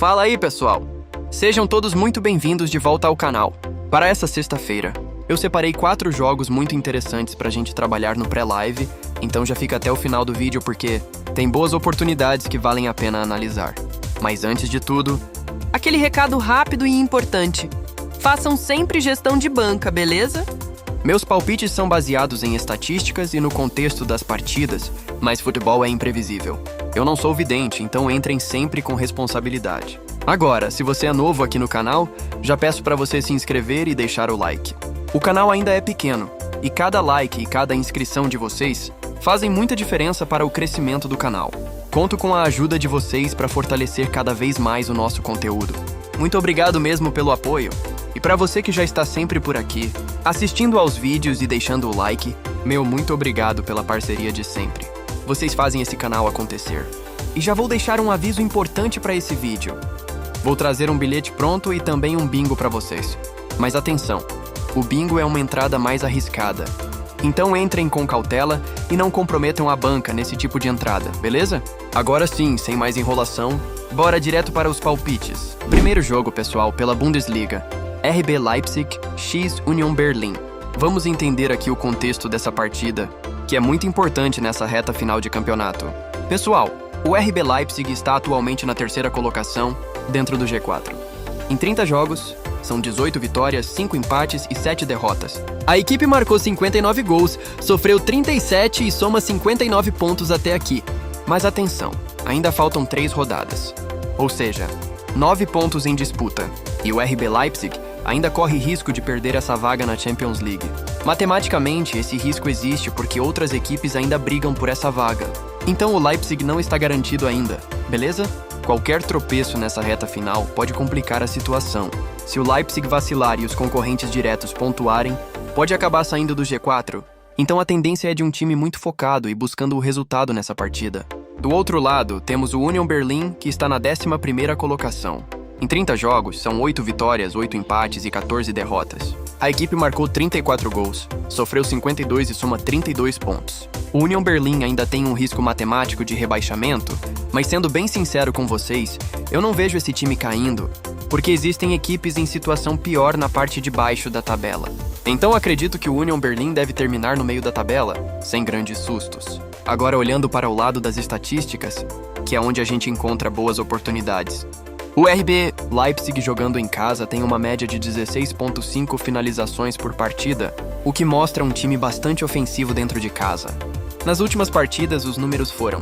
Fala aí, pessoal! Sejam todos muito bem-vindos de volta ao canal. Para essa sexta-feira, eu separei 4 jogos muito interessantes pra gente trabalhar no pré-live, então já fica até o final do vídeo porque tem boas oportunidades que valem a pena analisar. Mas antes de tudo, aquele recado rápido e importante. Façam sempre gestão de banca, beleza? meus palpites são baseados em estatísticas e no contexto das partidas, mas futebol é imprevisível. Eu não sou vidente, então entrem sempre com responsabilidade. Agora, se você é novo aqui no canal, já peço para você se inscrever e deixar o like. O canal ainda é pequeno, e cada like e cada inscrição de vocês fazem muita diferença para o crescimento do canal. Conto com a ajuda de vocês para fortalecer cada vez mais o nosso conteúdo. Muito obrigado mesmo pelo apoio. E para você que já está sempre por aqui, assistindo aos vídeos e deixando o like, meu muito obrigado pela parceria de sempre. Vocês fazem esse canal acontecer. E já vou deixar um aviso importante para esse vídeo. Vou trazer um bilhete pronto e também um bingo para vocês. Mas atenção, o bingo é uma entrada mais arriscada. Então entrem com cautela e não comprometam a banca nesse tipo de entrada, beleza? Agora sim, sem mais enrolação, bora direto para os palpites. Primeiro jogo, pessoal, pela Bundesliga. RB Leipzig x Union Berlin. Vamos entender aqui o contexto dessa partida, que é muito importante nessa reta final de campeonato. Pessoal, o RB Leipzig está atualmente na terceira colocação, dentro do G4. Em 30 jogos, são 18 vitórias, 5 empates e 7 derrotas. A equipe marcou 59 gols, sofreu 37 e soma 59 pontos até aqui. Mas atenção, ainda faltam 3 rodadas. Ou seja, 9 pontos em disputa. E o RB Leipzig ainda corre risco de perder essa vaga na Champions League. Matematicamente, esse risco existe porque outras equipes ainda brigam por essa vaga. Então o Leipzig não está garantido ainda, beleza? Qualquer tropeço nessa reta final pode complicar a situação. Se o Leipzig vacilar e os concorrentes diretos pontuarem, pode acabar saindo do G4. Então a tendência é de um time muito focado e buscando o resultado nessa partida. Do outro lado, temos o Union Berlin, que está na 11ª colocação. Em 30 jogos, são 8 vitórias, 8 empates e 14 derrotas. A equipe marcou 34 gols, sofreu 52 e soma 32 pontos. O Union Berlin ainda tem um risco matemático de rebaixamento, mas sendo bem sincero com vocês, eu não vejo esse time caindo, porque existem equipes em situação pior na parte de baixo da tabela. Então acredito que o Union Berlin deve terminar no meio da tabela, sem grandes sustos. Agora olhando para o lado das estatísticas, que é onde a gente encontra boas oportunidades. O RB Leipzig jogando em casa tem uma média de 16,5 finalizações por partida, o que mostra um time bastante ofensivo dentro de casa. Nas últimas partidas, os números foram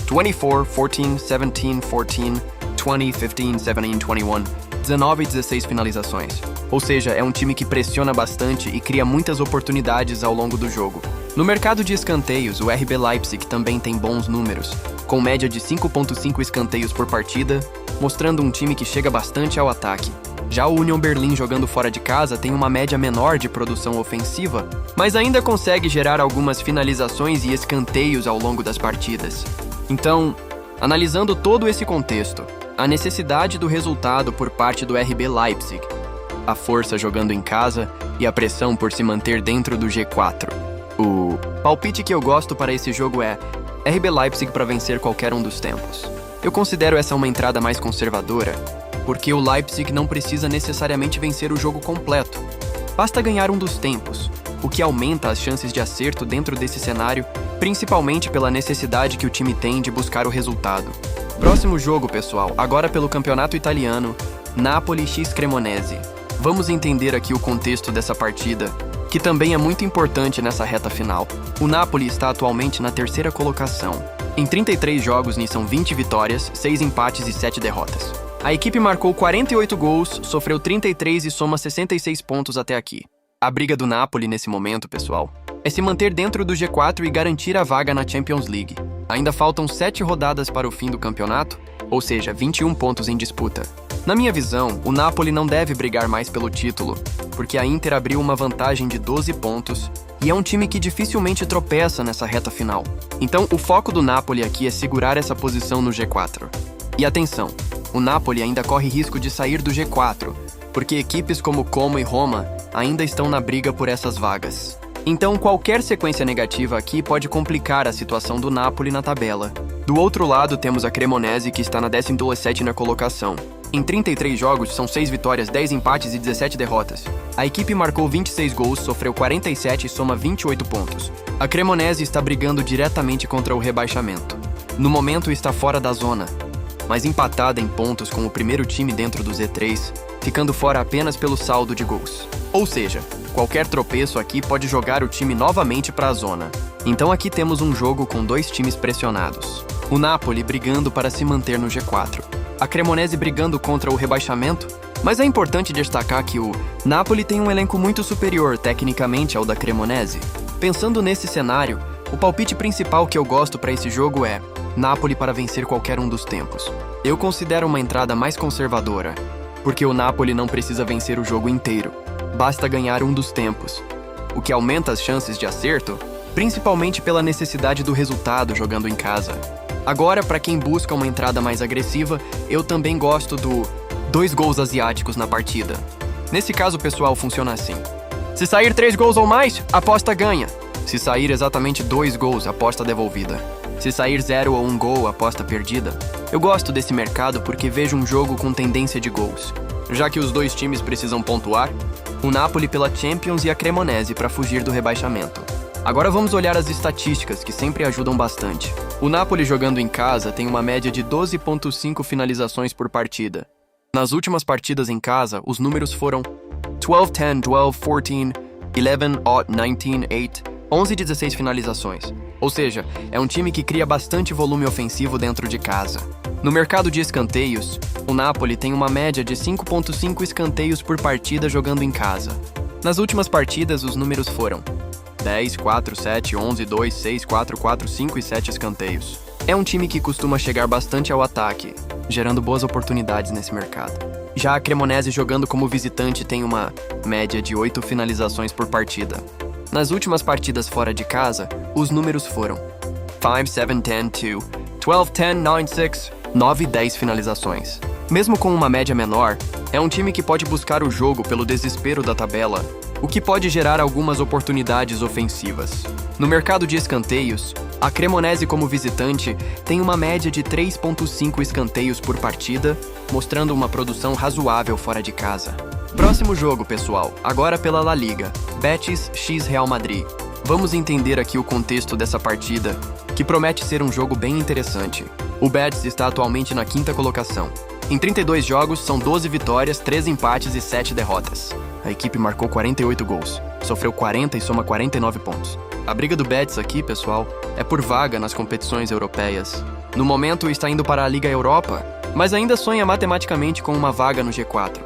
24, 14, 17, 14, 20, 15, 17, 21, 19 e 16 finalizações. Ou seja, é um time que pressiona bastante e cria muitas oportunidades ao longo do jogo. No mercado de escanteios, o RB Leipzig também tem bons números, com média de 5,5 escanteios por partida, mostrando um time que chega bastante ao ataque. Já o Union Berlin jogando fora de casa tem uma média menor de produção ofensiva, mas ainda consegue gerar algumas finalizações e escanteios ao longo das partidas. Então, analisando todo esse contexto, a necessidade do resultado por parte do RB Leipzig, a força jogando em casa e a pressão por se manter dentro do G4. O palpite que eu gosto para esse jogo é RB Leipzig para vencer qualquer um dos tempos. Eu considero essa uma entrada mais conservadora, porque o Leipzig não precisa necessariamente vencer o jogo completo. Basta ganhar um dos tempos, o que aumenta as chances de acerto dentro desse cenário, principalmente pela necessidade que o time tem de buscar o resultado. Próximo jogo, pessoal, agora pelo campeonato italiano, Napoli x Cremonese. Vamos entender aqui o contexto dessa partida, que também é muito importante nessa reta final. O Napoli está atualmente na 3ª colocação. Em 33 jogos, são 20 vitórias, 6 empates e 7 derrotas. A equipe marcou 48 gols, sofreu 33 e soma 66 pontos até aqui. A briga do Napoli nesse momento, pessoal, é se manter dentro do G4 e garantir a vaga na Champions League. Ainda faltam 7 rodadas para o fim do campeonato, ou seja, 21 pontos em disputa. Na minha visão, o Napoli não deve brigar mais pelo título, porque a Inter abriu uma vantagem de 12 pontos e é um time que dificilmente tropeça nessa reta final. Então, o foco do Napoli aqui é segurar essa posição no G4. E atenção, o Napoli ainda corre risco de sair do G4, porque equipes como Como e Roma ainda estão na briga por essas vagas. Então, qualquer sequência negativa aqui pode complicar a situação do Napoli na tabela. Do outro lado, temos a Cremonese, que está na 17ª colocação. Em 33 jogos, são 6 vitórias, 10 empates e 17 derrotas. A equipe marcou 26 gols, sofreu 47 e soma 28 pontos. A Cremonese está brigando diretamente contra o rebaixamento. No momento, está fora da zona, mas empatada em pontos com o primeiro time dentro do Z3, ficando fora apenas pelo saldo de gols. Ou seja, qualquer tropeço aqui pode jogar o time novamente para a zona. Então aqui temos um jogo com 2 times pressionados. O Napoli brigando para se manter no G4. A Cremonese brigando contra o rebaixamento. Mas é importante destacar que o Napoli tem um elenco muito superior tecnicamente ao da Cremonese. Pensando nesse cenário, o palpite principal que eu gosto para esse jogo é Napoli para vencer qualquer um dos tempos. Eu considero uma entrada mais conservadora, porque o Napoli não precisa vencer o jogo inteiro. Basta ganhar um dos tempos, o que aumenta as chances de acerto, principalmente pela necessidade do resultado jogando em casa. Agora, para quem busca uma entrada mais agressiva, eu também gosto do 2 gols asiáticos na partida. Nesse caso, pessoal, funciona assim. Se sair 3 gols ou mais, aposta ganha. Se sair exatamente 2 gols, aposta devolvida. Se sair 0 ou 1 gol, aposta perdida. Eu gosto desse mercado porque vejo um jogo com tendência de gols. Já que os 2 times precisam pontuar, o Napoli pela Champions e a Cremonese para fugir do rebaixamento. Agora vamos olhar as estatísticas, que sempre ajudam bastante. O Napoli jogando em casa tem uma média de 12,5 finalizações por partida. Nas últimas partidas em casa, os números foram 12-10, 12-14, 11-0, 19-8, 11-16 finalizações. Ou seja, é um time que cria bastante volume ofensivo dentro de casa. No mercado de escanteios, o Napoli tem uma média de 5,5 escanteios por partida jogando em casa. Nas últimas partidas, os números foram 10, 4, 7, 11, 2, 6, 4, 4, 5 e 7 escanteios. É um time que costuma chegar bastante ao ataque, gerando boas oportunidades nesse mercado. Já a Cremonese jogando como visitante tem uma média de 8 finalizações por partida. Nas últimas partidas fora de casa, os números foram 5, 7, 10, 2, 12, 10, 9, 6, 9 e 10 finalizações. Mesmo com uma média menor, é um time que pode buscar o jogo pelo desespero da tabela, o que pode gerar algumas oportunidades ofensivas. No mercado de escanteios, a Cremonese como visitante tem uma média de 3,5 escanteios por partida, mostrando uma produção razoável fora de casa. Próximo jogo, pessoal, agora pela La Liga, Betis x Real Madrid. Vamos entender aqui o contexto dessa partida, que promete ser um jogo bem interessante. O Betis está atualmente na 5ª colocação. Em 32 jogos, são 12 vitórias, 3 empates e 7 derrotas. A equipe marcou 48 gols, sofreu 40 e soma 49 pontos. A briga do Betis aqui, pessoal, é por vaga nas competições europeias. No momento, está indo para a Liga Europa, mas ainda sonha matematicamente com uma vaga no G4.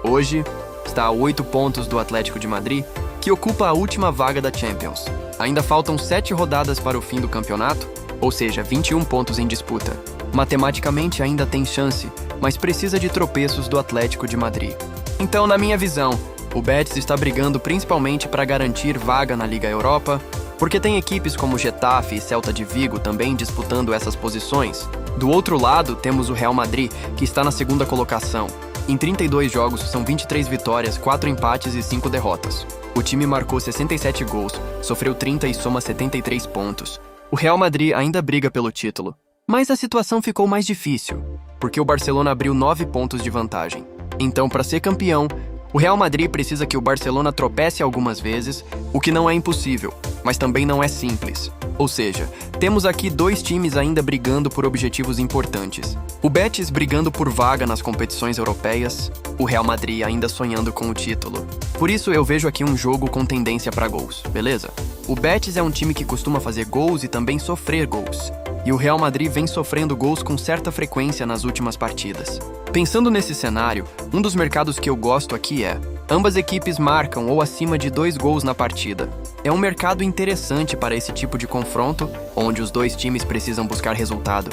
Hoje, está a 8 pontos do Atlético de Madrid, que ocupa a última vaga da Champions. Ainda faltam 7 rodadas para o fim do campeonato, ou seja, 21 pontos em disputa. Matematicamente ainda tem chance, mas precisa de tropeços do Atlético de Madrid. Então, na minha visão, o Betis está brigando principalmente para garantir vaga na Liga Europa, porque tem equipes como Getafe e Celta de Vigo também disputando essas posições. Do outro lado, temos o Real Madrid, que está na 2ª colocação. Em 32 jogos, são 23 vitórias, 4 empates e 5 derrotas. O time marcou 67 gols, sofreu 30 e soma 73 pontos. O Real Madrid ainda briga pelo título, mas a situação ficou mais difícil, porque o Barcelona abriu 9 pontos de vantagem. Então, para ser campeão, o Real Madrid precisa que o Barcelona tropece algumas vezes, o que não é impossível, mas também não é simples. Ou seja, temos aqui 2 times ainda brigando por objetivos importantes. O Betis brigando por vaga nas competições europeias, o Real Madrid ainda sonhando com o título. Por isso eu vejo aqui um jogo com tendência para gols, beleza? O Betis é um time que costuma fazer gols e também sofrer gols. E o Real Madrid vem sofrendo gols com certa frequência nas últimas partidas. Pensando nesse cenário, um dos mercados que eu gosto aqui é: ambas equipes marcam ou acima de 2 gols na partida. É um mercado interessante para esse tipo de confronto, onde os 2 times precisam buscar resultado.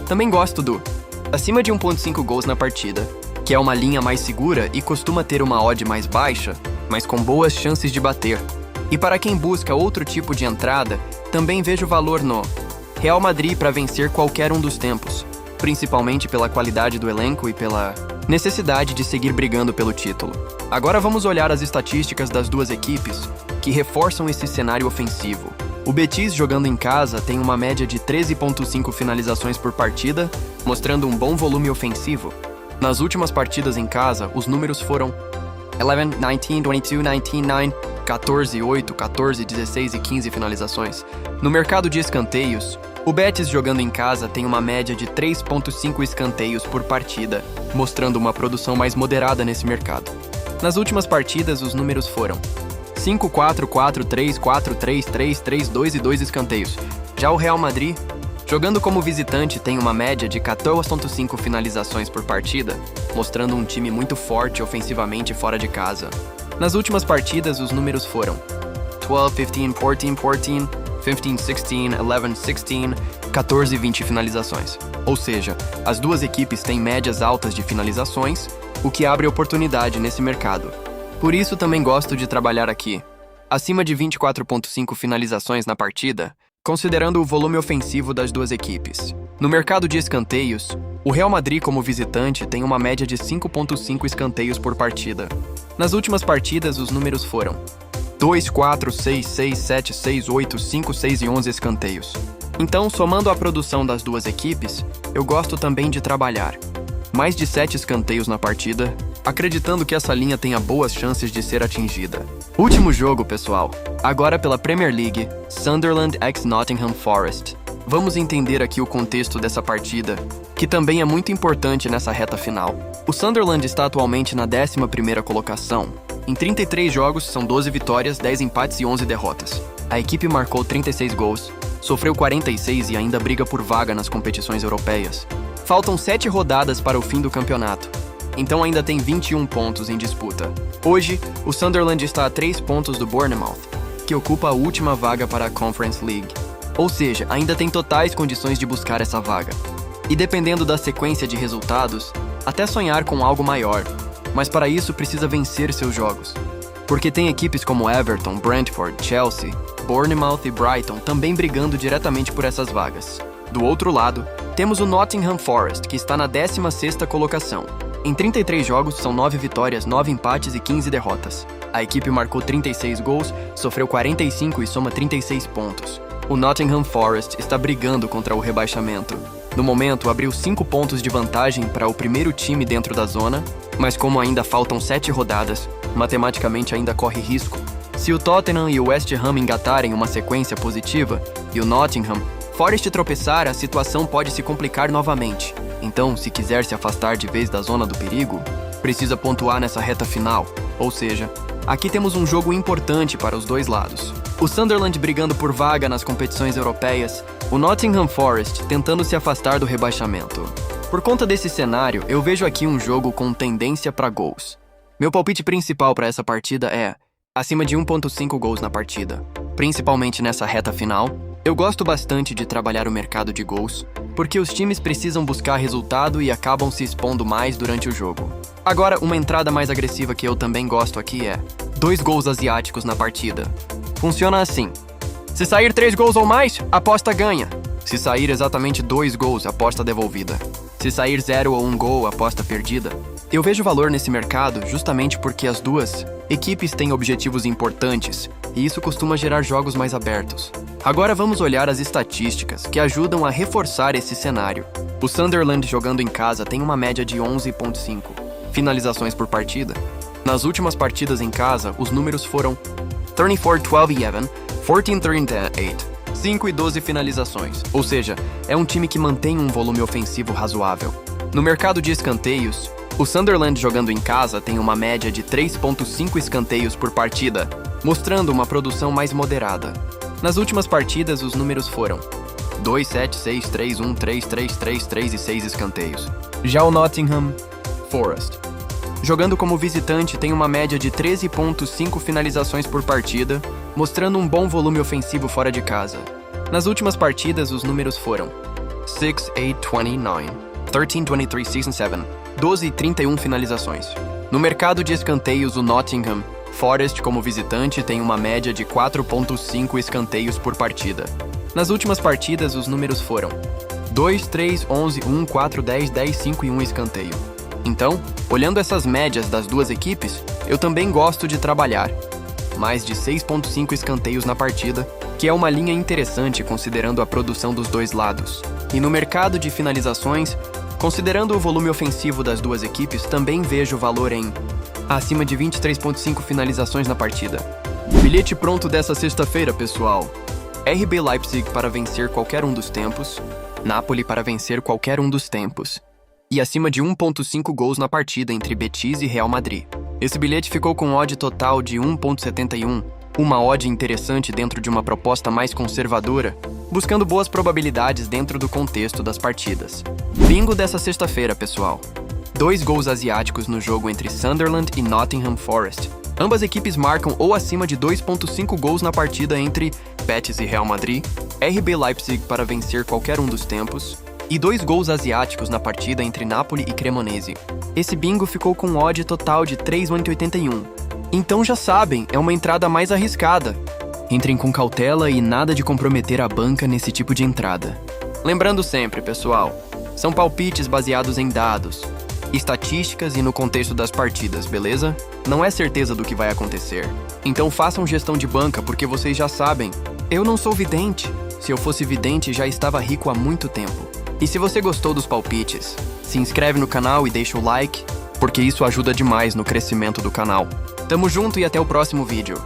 Também gosto do acima de 1,5 gols na partida, que é uma linha mais segura e costuma ter uma odd mais baixa, mas com boas chances de bater. E para quem busca outro tipo de entrada, também vejo valor no Real Madrid para vencer qualquer um dos tempos, principalmente pela qualidade do elenco e pela necessidade de seguir brigando pelo título. Agora vamos olhar as estatísticas das 2 equipes que reforçam esse cenário ofensivo. O Betis, jogando em casa, tem uma média de 13,5 finalizações por partida, mostrando um bom volume ofensivo. Nas últimas partidas em casa, os números foram 11, 19, 22, 19, 9, 14, 8, 14, 16 e 15 finalizações. No mercado de escanteios, o Betis, jogando em casa, tem uma média de 3,5 escanteios por partida, mostrando uma produção mais moderada nesse mercado. Nas últimas partidas, os números foram 5, 4, 4, 3, 4, 3, 3, 3, 2 e 2 escanteios. Já o Real Madrid, jogando como visitante, tem uma média de 14,5 finalizações por partida, mostrando um time muito forte ofensivamente fora de casa. Nas últimas partidas, os números foram 12, 15, 14, 14, 15, 16, 11, 16, 14 e 20 finalizações. Ou seja, as duas equipes têm médias altas de finalizações, o que abre oportunidade nesse mercado. Por isso também gosto de trabalhar aqui, acima de 24,5 finalizações na partida, considerando o volume ofensivo das duas equipes. No mercado de escanteios, o Real Madrid, como visitante, tem uma média de 5,5 escanteios por partida. Nas últimas partidas, os números foram 2, 4, 6, 6, 7, 6, 8, 5, 6 e 11 escanteios. Então, somando a produção das duas equipes, eu gosto também de trabalhar mais de 7 escanteios na partida, acreditando que essa linha tenha boas chances de ser atingida. Último jogo, pessoal. Agora pela Premier League, Sunderland x Nottingham Forest. Vamos entender aqui o contexto dessa partida, que também é muito importante nessa reta final. O Sunderland está atualmente na 11ª colocação. Em 33 jogos, são 12 vitórias, 10 empates e 11 derrotas. A equipe marcou 36 gols, sofreu 46 e ainda briga por vaga nas competições europeias. Faltam 7 rodadas para o fim do campeonato, então ainda tem 21 pontos em disputa. Hoje, o Sunderland está a 3 pontos do Bournemouth, que ocupa a última vaga para a Conference League. Ou seja, ainda tem totais condições de buscar essa vaga. E dependendo da sequência de resultados, até sonhar com algo maior. Mas para isso precisa vencer seus jogos. Porque tem equipes como Everton, Brentford, Chelsea, Bournemouth e Brighton também brigando diretamente por essas vagas. Do outro lado, temos o Nottingham Forest, que está na 16ª colocação. Em 33 jogos, são 9 vitórias, 9 empates e 15 derrotas. A equipe marcou 36 gols, sofreu 45 e soma 36 pontos. O Nottingham Forest está brigando contra o rebaixamento. No momento, abriu 5 pontos de vantagem para o primeiro time dentro da zona, mas como ainda faltam 7 rodadas, matematicamente ainda corre risco. Se o Tottenham e o West Ham engatarem uma sequência positiva, e o Nottingham Forest tropeçar, a situação pode se complicar novamente. Então, se quiser se afastar de vez da zona do perigo, precisa pontuar nessa reta final. Ou seja, aqui temos um jogo importante para os dois lados. O Sunderland brigando por vaga nas competições europeias, o Nottingham Forest tentando se afastar do rebaixamento. Por conta desse cenário, eu vejo aqui um jogo com tendência para gols. Meu palpite principal para essa partida é acima de 1,5 gols na partida, principalmente nessa reta final. Eu gosto bastante de trabalhar o mercado de gols, porque os times precisam buscar resultado e acabam se expondo mais durante o jogo. Agora, uma entrada mais agressiva que eu também gosto aqui é 2 gols asiáticos na partida. Funciona assim: se sair 3 gols ou mais, a aposta ganha. Se sair exatamente 2 gols, a aposta devolvida. Se sair 0 ou 1 gol, a aposta perdida. Eu vejo valor nesse mercado justamente porque as duas equipes têm objetivos importantes e isso costuma gerar jogos mais abertos. Agora vamos olhar as estatísticas que ajudam a reforçar esse cenário. O Sunderland, jogando em casa, tem uma média de 11,5 finalizações por partida. Nas últimas partidas em casa, os números foram 34, 12 e 11, 14, 13, 8, 5 e 12 finalizações. Ou seja, é um time que mantém um volume ofensivo razoável. No mercado de escanteios, o Sunderland, jogando em casa, tem uma média de 3,5 escanteios por partida, mostrando uma produção mais moderada. Nas últimas partidas, os números foram 2, 7, 6, 3, 1, 3, 3, 3, 3 e 6 escanteios. Já o Nottingham Forest, jogando como visitante, tem uma média de 13,5 finalizações por partida, mostrando um bom volume ofensivo fora de casa. Nas últimas partidas, os números foram 6, 8, 29, 13, 23, 6 e 7, 12 e 31 finalizações. No mercado de escanteios, o Nottingham Forest, como visitante, tem uma média de 4,5 escanteios por partida. Nas últimas partidas, os números foram 2, 3, 11, 1, 4, 10, 10, 5 e 1 escanteio. Então, olhando essas médias das duas equipes, eu também gosto de trabalhar mais de 6,5 escanteios na partida, que é uma linha interessante considerando a produção dos dois lados. E no mercado de finalizações, considerando o volume ofensivo das duas equipes, também vejo valor em acima de 23,5 finalizações na partida. Bilhete pronto dessa sexta-feira, pessoal. RB Leipzig para vencer qualquer um dos tempos, Napoli para vencer qualquer um dos tempos, e acima de 1,5 gols na partida entre Betis e Real Madrid. Esse bilhete ficou com odd total de 1,71, uma odd interessante dentro de uma proposta mais conservadora, buscando boas probabilidades dentro do contexto das partidas. Bingo dessa sexta-feira, pessoal. 2 gols asiáticos no jogo entre Sunderland e Nottingham Forest. Ambas equipes marcam ou acima de 2,5 gols na partida entre Betis e Real Madrid, RB Leipzig para vencer qualquer um dos tempos, e 2 gols asiáticos na partida entre Napoli e Cremonese. Esse bingo ficou com odd total de 3,81. Então já sabem, é uma entrada mais arriscada. Entrem com cautela e nada de comprometer a banca nesse tipo de entrada. Lembrando sempre, pessoal, são palpites baseados em dados, estatísticas e no contexto das partidas, beleza? Não é certeza do que vai acontecer. Então façam gestão de banca porque vocês já sabem. Eu não sou vidente. Se eu fosse vidente, já estava rico há muito tempo. E se você gostou dos palpites, se inscreve no canal e deixa o like, porque isso ajuda demais no crescimento do canal. Tamo junto e até o próximo vídeo.